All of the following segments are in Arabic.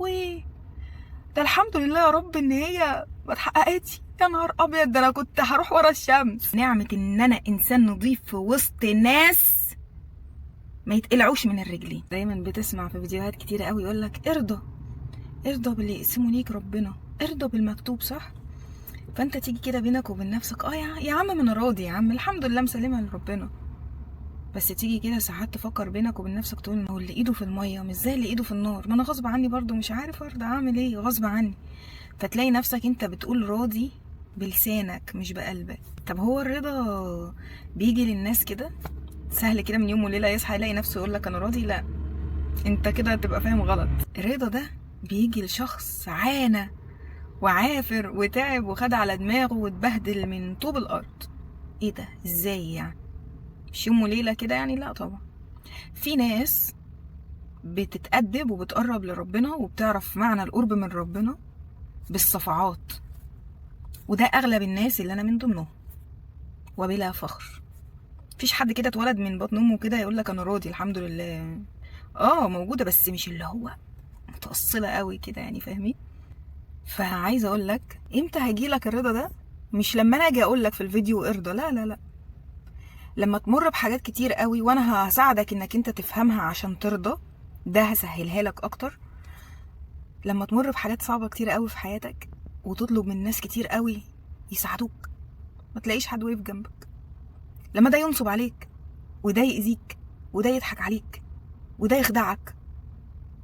لهوي، ده الحمد لله يا رب ان هي ما اتحققتش. يا نهار ابيض، ده انا كنت هروح ورا الشمس. نعمة ان انا انسان نضيف في وسط ناس ما يتقلعوش من الرجلين. دايما بتسمع في فيديوهات كتيرة قوي يقولك ارضى باللي يقسمه ليك ربنا، ارضى بالمكتوب، صح؟ فانت تيجي كده بينك وبين نفسك، يا عم ما انا راضي، يا عم الحمد لله مسلمها لربنا. بس تيجي كده ساعات تفكر بينك وبين نفسك تقول هو اللي ايده في الميه مش زي اللي ايده في النار، ما انا غصب عني برضو مش عارف ارضى، اعمل ايه غصب عني. فتلاقي نفسك انت بتقول راضي بلسانك مش بقلبك. طب هو الرضا بيجي للناس كده سهل كده من يوم وليله يصحى يلاقي نفسه يقول لك انا راضي؟ لا، انت كده هتبقى فاهم غلط. الرضا ده بيجي لشخص عانى وعافر وتعب وخد على دماغه واتبهدل من طوب الارض. ايه ده؟ ازاي يعني؟ مش يوم وليله كده يعني؟ لا طبعا. في ناس بتتأدب وبتقرب لربنا وبتعرف معنى القرب من ربنا بالصفعات، وده اغلب الناس اللي انا من ضمنهم وبلا فخر. مفيش حد كده اتولد من بطن امه كده يقول لك انا راضي الحمد لله. موجوده بس مش اللي هو متأصلة قوي كده يعني، فاهمين؟ فعايزه اقول لك امتى هيجيلك الرضا ده؟ مش لما انا اجي اقول لك في الفيديو ارضى، لا لا لا، لما تمر بحاجات كتير قوي وانا هساعدك انك انت تفهمها عشان ترضى، ده هسهلها لك اكتر. لما تمر بحاجات صعبه كتير قوي في حياتك وتطلب من ناس كتير قوي يساعدوك، ما تلاقيش حد واقف جنبك. لما ده ينصب عليك وده يأذيك وده يضحك عليك وده يخدعك،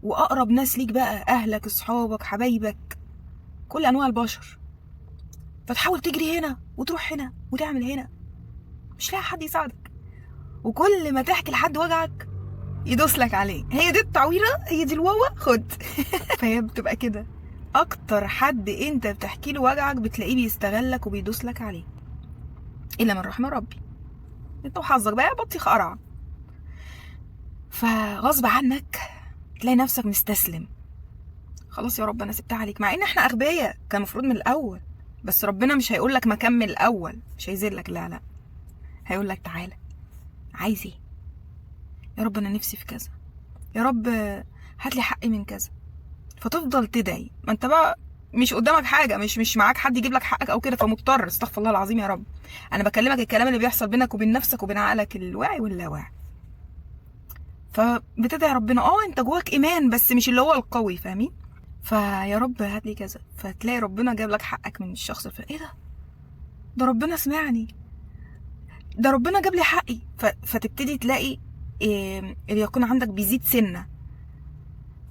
واقرب ناس ليك بقى اهلك اصحابك حبايبك كل انواع البشر، فتحاول تجري هنا وتروح هنا وتعمل هنا، مش لاقي حد يساعدك. وكل ما تحكي لحد وجعك يدوس لك عليه، هي دي التعويره، هي دي الواوا، خد. فهي بتبقى كده، اكتر حد انت بتحكي له وجعك بتلاقيه بيستغلك وبيدوس لك عليه، الا من رحم ربي. انت وحظك بقى بطيخ قرع. فغصب عنك تلاقي نفسك مستسلم، خلاص يا رب انا سبتها عليك، مع ان احنا اغبياء كان المفروض من الاول. بس ربنا مش هيقول لك مكان من الاول، مش هيذلك، لا لا، هيقول لك تعالى عايز ايه؟ يا رب انا نفسي في كذا، يا رب هات لي حقي من كذا. فتفضل تدعي، ما انت بقى مش قدامك حاجه، مش معاك حد يجيب لك حقك او كده، فمضطر. استغفر الله العظيم يا رب، انا بكلمك الكلام اللي بيحصل بينك وبين نفسك وبين عقلك الواعي واللاواعي. فبتدعي ربنا، انت جواك ايمان بس مش اللي هو القوي، فاهمين؟ فيا رب هات لي كذا، فتلاقي ربنا جاب لك حقك من الشخص ايه ده ربنا سمعني، ده ربنا جاب لي حقي. فتبتدي تلاقي اليقين عندك بيزيد سنه.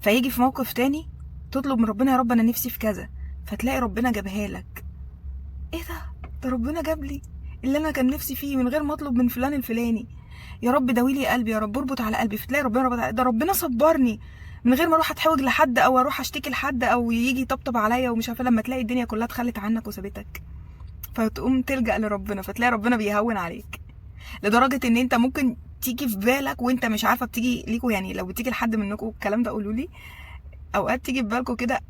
فيجي في موقف تاني تطلب من ربنا يا رب انا نفسي في كذا، فتلاقي ربنا جابها لك. ايه ده ربنا جاب لي اللي انا كان نفسي فيه من غير ما اطلب من فلان الفلاني. يا رب داويلي قلبي، يا رب اربط على قلبي. فتلاقي ربنا ربط ده ربنا صبرني من غير ما اروح اتحوج لحد او اروح اشتكي لحد او يجي يطبطب عليا ومش عارفه. لما تلاقي الدنيا كلها اتخلت عنك وسابتك فتقوم تلجأ لربنا، فتلاقي ربنا بيهون عليك لدرجه ان انت ممكن تيجي في بالك وانت مش عارفه بتيجي ليكوا. يعني لو بتيجي لحد منكم الكلام ده قولوا لي، اوقات تيجي في بالكم كده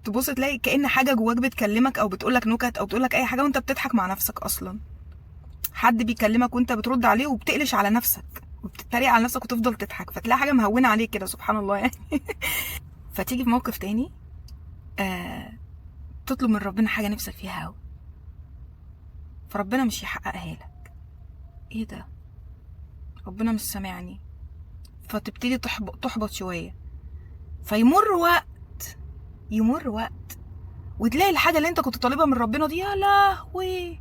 تبص تلاقي كأن حاجه جواك بتكلمك او بتقولك نكت او بتقولك اي حاجه وانت بتضحك مع نفسك. اصلا حد بيكلمك وانت بترد عليه وبتقلش على نفسك وبتتريق على نفسك وتفضل تضحك، فتلاقي حاجه مهونه عليك كده، سبحان الله يعني. فتيجي في موقف تاني تطلب من ربنا حاجه نفسك فيها قوي، فربنا مش يحققها لك. ايه ده ربنا مش سامعني، فتبتدي تحبط شويه. يمر وقت وتلاقي الحاجه اللي انت كنت طالبها من ربنا دي، يا لهوي،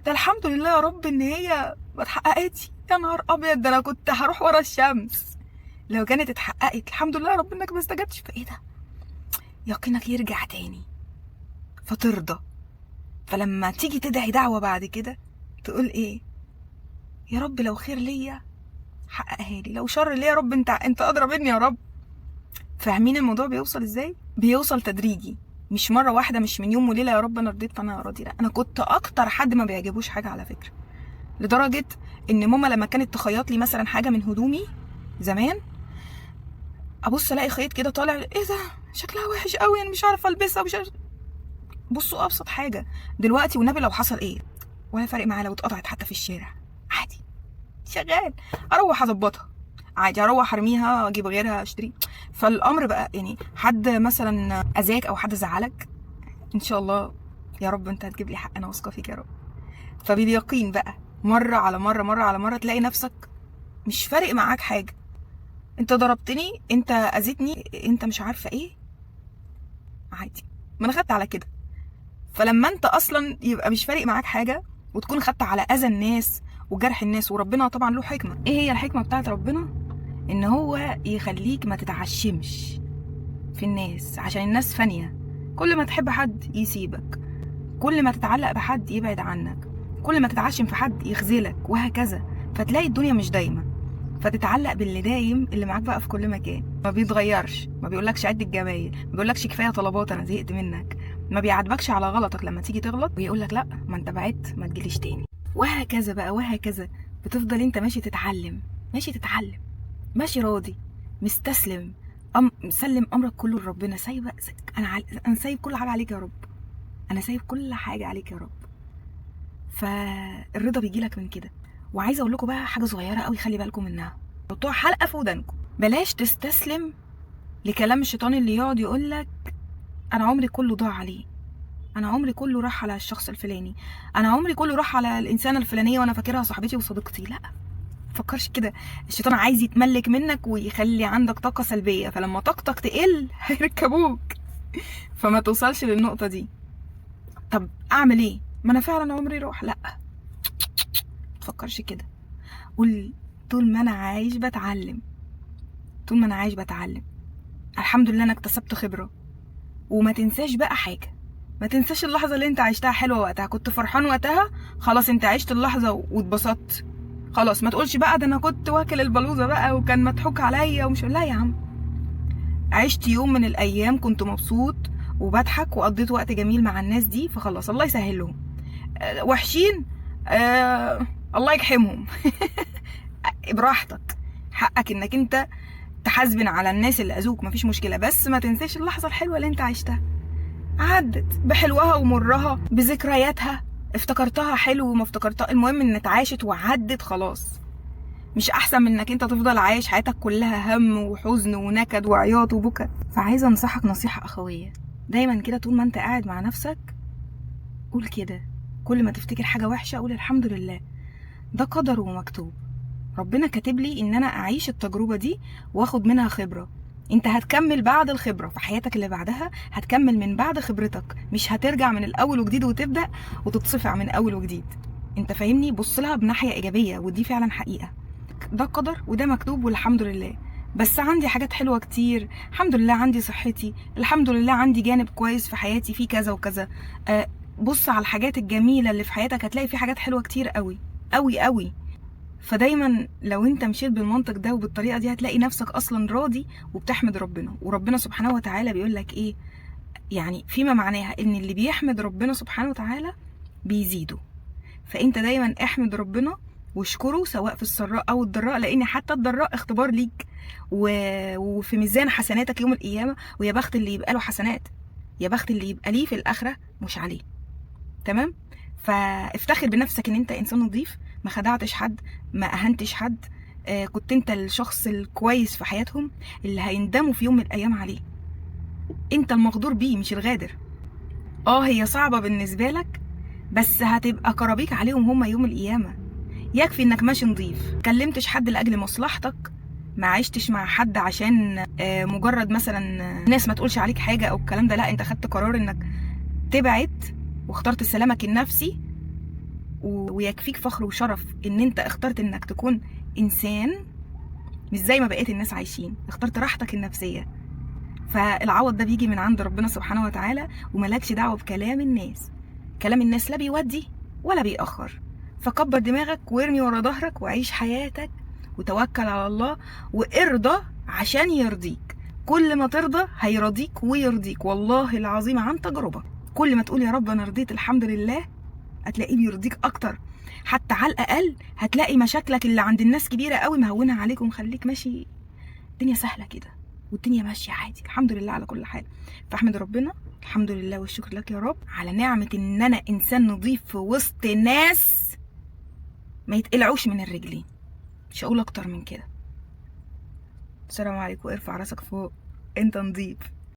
ده الحمد لله يا رب ان هي ما اتحققتش. يا نهار ابيض، ده انا كنت هروح ورا الشمس لو كانت اتحققت. الحمد لله يا رب انك ما استجبتش. فايه ده، يقينك يرجع تاني فترضى. فلما تيجي تدعي دعوه بعد كده تقول ايه؟ يا رب لو خير ليا حققها لي، لو شر ليا يا رب انت ادرى مني يا رب. فاهمين الموضوع بيوصل ازاي؟ بيوصل تدريجي، مش مره واحده، مش من يوم وليله يا رب انا رضيت فانا راضي. لا، انا كنت اكتر حد ما بيعجبوش حاجه على فكره، لدرجه ان ماما لما كانت تخيط لي مثلا حاجه من هدومي زمان، ابص الاقي خيط كده طالع، ايه ده شكلها وحش قوي انا مش عارفه البسها ومش عارفه. بصوا ابسط حاجه دلوقتي والنبي لو حصل ايه ولا فارق معايا لو اتقطعت حتى في الشارع، عادي شغال، اروح اظبطها عادي اروح ارميها اجيب غيرها اشتري. فالامر بقى يعني حد مثلا اذاك او حد زعلك، ان شاء الله يا رب انت هتجيب لي حق، انا واثقه فيك يا رب. فباليقين بقى مره على مره مره على مره تلاقي نفسك مش فارق معاك حاجه. انت ضربتني، انت اذيتني، انت مش عارفه ايه، عادي، ما انا خدت على كده. فلما انت اصلا يبقى مش فارق معاك حاجه وتكون خدت على اذى الناس وجرح الناس، وربنا طبعا له حكمه. ايه هي الحكمه بتاعت ربنا؟ ان هو يخليك ما تتعشمش في الناس، عشان الناس فانيه. كل ما تحب حد يسيبك، كل ما تتعلق بحد يبعد عنك، كل ما تتعشم في حد يخذلك، وهكذا. فتلاقي الدنيا مش دايما، فتتعلق باللي دايم اللي معاك بقى في كل مكان، ما بيتغيرش، ما بيقولكش عد الجمايل، ما بيقولكش كفايه طلبات انا زهقت منك، ما بيعاتبكش على غلطك لما تيجي تغلط ويقولك لا ما انت بعدت ما تجيليش تاني، وهكذا بقى وهكذا. بتفضل انت ماشي تتعلم، ماشي تتعلم، ماشي راضي مستسلم، مسلم امرك كله لربنا. سايب انا سايب كل حاجه عليك يا رب، انا سايب كل حاجه عليك يا رب. فالرضا بيجيلك من كده. وعايزه اقول لكم بقى حاجه صغيره قوي خلي بالكم منها، حطوها حلقه في ودانكم. بلاش تستسلم لكلام الشيطان اللي يقعد يقولك انا عمري كله ضاع عليه، انا عمري كله راح على الشخص الفلاني، انا عمري كله راح على الانسانه الفلانيه وانا فاكرها صاحبتي وصديقتي. لا، متفكرش كده. الشيطان عايز يتملك منك ويخلي عندك طاقه سلبيه، فلما طاقتك تقل هيركبوك، فما توصلش للنقطه دي. طب اعمل ايه؟ ما انا فعلا عمري راح. لا، متفكرش كده. قول طول ما انا عايش بتعلم، طول ما انا عايش بتعلم، الحمد لله انا اكتسبت خبره. وما تنساش بقى حاجه، ما تنساش اللحظه اللي انت عشتها حلوه وقتها، كنت فرحان وقتها، خلاص انت عشت اللحظه واتبسطت، خلاص. ما تقولش بقى ده انا كنت واكل البلوزه بقى وكان مضحوك عليا ومش، لا يا عم، عشت يوم من الايام كنت مبسوط وبضحك وقضيت وقت جميل مع الناس دي، فخلاص الله يسهل لهم. وحشين الله يجحمهم. براحتك، حقك انك انت تحاسبن على الناس اللي اذوك، مفيش مشكله، بس ما تنساش اللحظه الحلوه اللي انت عشتها، عدت بحلوها ومرها بذكرياتها، افتكرتها حلو وما افتكرتها، المهم ان اتعاشت وعدت خلاص. مش احسن من انك انت تفضل عايش حياتك كلها هم وحزن ونكد وعياط وبكى. فعايزه انصحك نصيحه اخويه، دايما كده طول ما انت قاعد مع نفسك قول كده، كل ما تفتكر حاجه وحشه قول الحمد لله، ده قدر ومكتوب، ربنا كاتب لي ان انا اعيش التجربه دي واخد منها خبره. انت هتكمل بعد الخبره في حياتك اللي بعدها، هتكمل من بعد خبرتك، مش هترجع من الاول وجديد وتبدا وتتصفع من اول وجديد. انت فاهمني؟ بص لها بناحيه ايجابيه، ودي فعلا حقيقه، ده قدر وده مكتوب والحمد لله. بس عندي حاجات حلوه كتير، الحمد لله عندي صحتي، الحمد لله عندي جانب كويس في حياتي فيه كذا وكذا. بص على الحاجات الجميله اللي في حياتك، هتلاقي في حاجات حلوه كتير قوي قوي قوي. فدايما لو انت مشيت بالمنطق ده وبالطريقه دي هتلاقي نفسك اصلا راضي وبتحمد ربنا. وربنا سبحانه وتعالى بيقول لك ايه؟ يعني فيما معناها ان اللي بيحمد ربنا سبحانه وتعالى بيزيده. فانت دايما احمد ربنا واشكره سواء في السراء او الضراء، لان حتى الضراء اختبار ليك وفي ميزان حسناتك يوم القيامه. ويا بخت اللي يبقى له حسنات، يا بخت اللي يبقى ليه في الاخره مش عليه. تمام؟ فافتخر بنفسك ان انت انسان نظيف، ما خدعتش حد، ما اهنتش حد، كنت انت الشخص الكويس في حياتهم اللي هيندموا في يوم من الايام عليه. انت المغدور بيه مش الغادر. هي صعبة بالنسبة لك، بس هتبقى كرابيك عليهم هم يوم القيامة. يكفي انك ماشي نظيف، كلمتش حد لاجل مصلحتك، ما عشتش مع حد عشان مجرد مثلا ناس ما تقولش عليك حاجة او الكلام ده، لا، انت خدت قرار انك تبعد واخترت سلامك النفسي. ويكفيك فخر وشرف ان انت اخترت انك تكون انسان مش زي ما بقيت الناس عايشين، اخترت راحتك النفسية. فالعوض ده بيجي من عند ربنا سبحانه وتعالى، وملكش دعوة بكلام الناس. كلام الناس لا بيودي ولا بيأخر. فكبر دماغك وارمي ورا ظهرك وعيش حياتك وتوكل على الله وارضى عشان يرضيك. كل ما ترضى هيرضيك ويرضيك، والله العظيم عن تجربة. كل ما تقول يا رب انا رضيت الحمد لله، هتلاقيه بيرضيك اكتر. حتى على الاقل هتلاقي مشاكلك اللي عند الناس كبيره قوي مهونها عليك ومخليك ماشي الدنيا سهله كده، والدنيا ماشيه عادي، الحمد لله على كل حال. فاحمد ربنا، الحمد لله والشكر لك يا رب على نعمه ان انا انسان نظيف في وسط ناس ما يتقلعوش من الرجلين. مش هقول اكتر من كده. السلام عليكم. ارفع راسك فوق، انت نضيف.